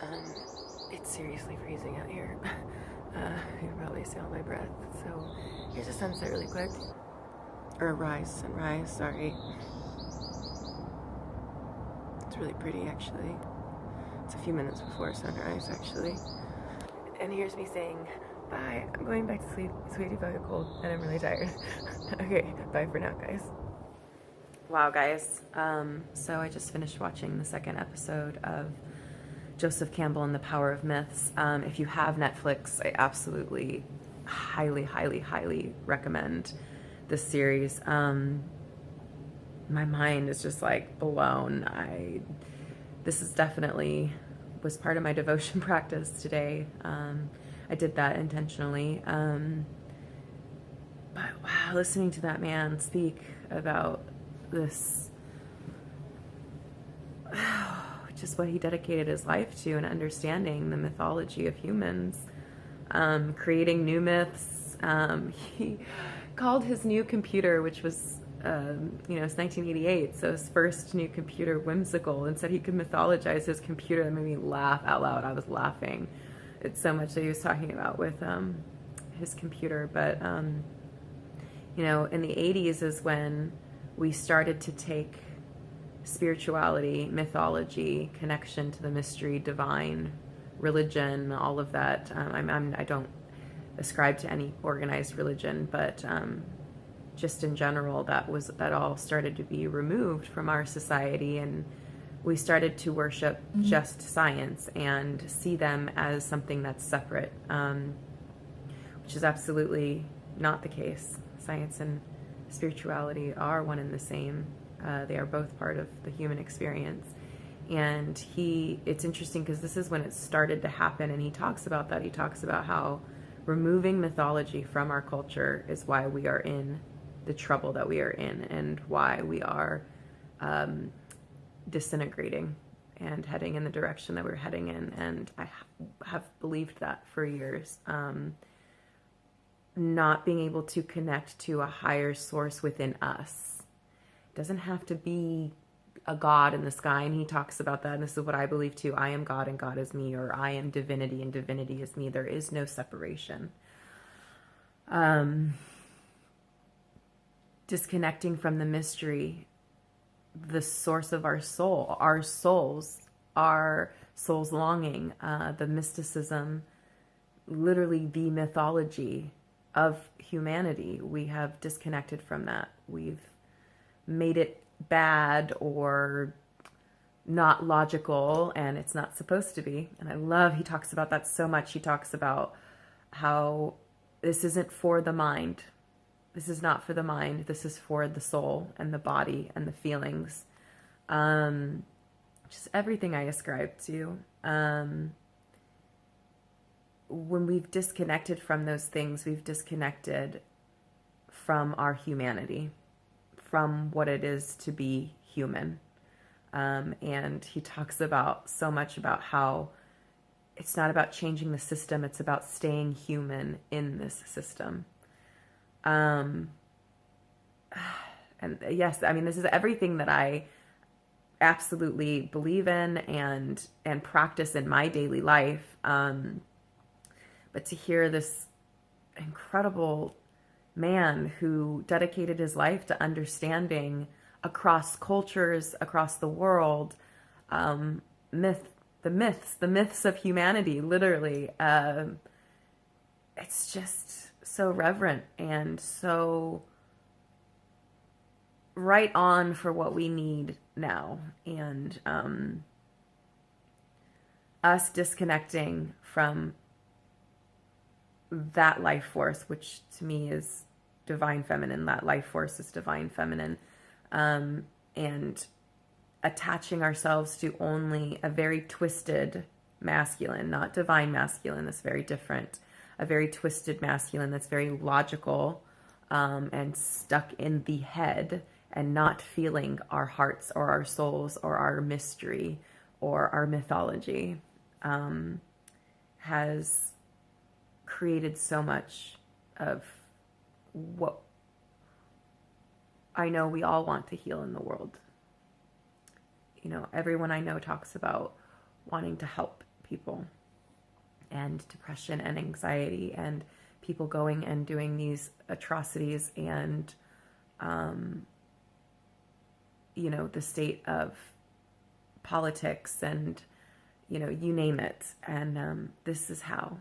Um, it's seriously freezing out here. You can probably smell my breath. So here's a sunset really quick. Or a sunrise, sorry. It's really pretty actually. It's a few minutes before sunrise actually. And here's me saying, bye, I'm going back to sleep. It's way too fucking cold and I'm really tired. Okay, bye for now, guys. Wow, guys. So I just finished watching the second episode of Joseph Campbell and the Power of Myths. If you have Netflix, I absolutely highly recommend this series. My mind is just like blown. This is definitely was part of my devotion practice today. I did that intentionally. But wow, listening to that man speak about this, just what he dedicated his life to and understanding the mythology of humans, creating new myths. He called his new computer, which was, it's 1988, so his first new computer, whimsical, and said he could mythologize his computer. That made me laugh out loud. I was laughing. It's so much that he was talking about with his computer. But, in the 80s is when we started to take spirituality, mythology, connection to the mystery, divine, religion, all of that. I don't ascribe to any organized religion, but just in general, that all started to be removed from our society, and we started to worship just science and see them as something that's separate, which is absolutely not the case. Science and spirituality are one and the same. They are both part of the human experience. And it's interesting because this is when it started to happen, and he talks about that. He talks about how removing mythology from our culture is why we are in the trouble that we are in, and why we are disintegrating and heading in the direction that we're heading in. And I have believed that for years. Not being able to connect to a higher source within us. It doesn't have to be a God in the sky, and he talks about that, and this is what I believe too. I am God and God is me, or I am divinity and divinity is me. There is no separation. Disconnecting from the mystery, the source of our soul, our soul's longing, the mysticism, literally the mythology of humanity. We have disconnected from that. We've made it bad or not logical, and it's not supposed to be. And he talks about that so much. He talks about how this isn't for the mind. This is not for the mind. This is for the soul and the body and the feelings. Just everything I ascribe to. When we've disconnected from those things, we've disconnected from our humanity, from what it is to be human. And he talks about so much about how it's not about changing the system, it's about staying human in this system. And yes, this is everything that I absolutely believe in and practice in my daily life. But to hear this incredible man who dedicated his life to understanding across cultures, across the world, the myths of humanity, literally, it's just so reverent and so right on for what we need now. And us disconnecting from that life force, which to me is divine feminine. That life force is divine feminine. And attaching ourselves to only a very twisted masculine, not divine masculine. That's very different. A very twisted masculine that's very logical, and stuck in the head, and not feeling our hearts or our souls or our mystery or our mythology, has created so much of what I know we all want to heal in the world. Everyone I know talks about wanting to help people, and depression and anxiety, and people going and doing these atrocities, and you know, the state of politics, and you know, you name it. And this is how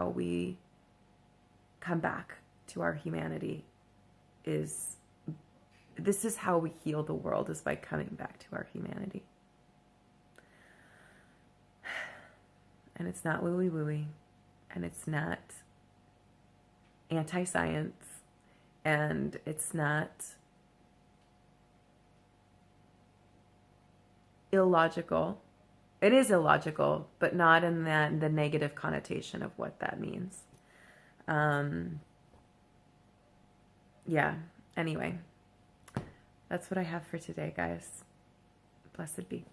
we come back to our humanity. This is how we heal the world, is by coming back to our humanity. And it's not wooey wooey, and it's not anti-science, and it's not illogical. It is illogical, but not in the negative connotation of what that means. Yeah, anyway, that's what I have for today, guys. Blessed be.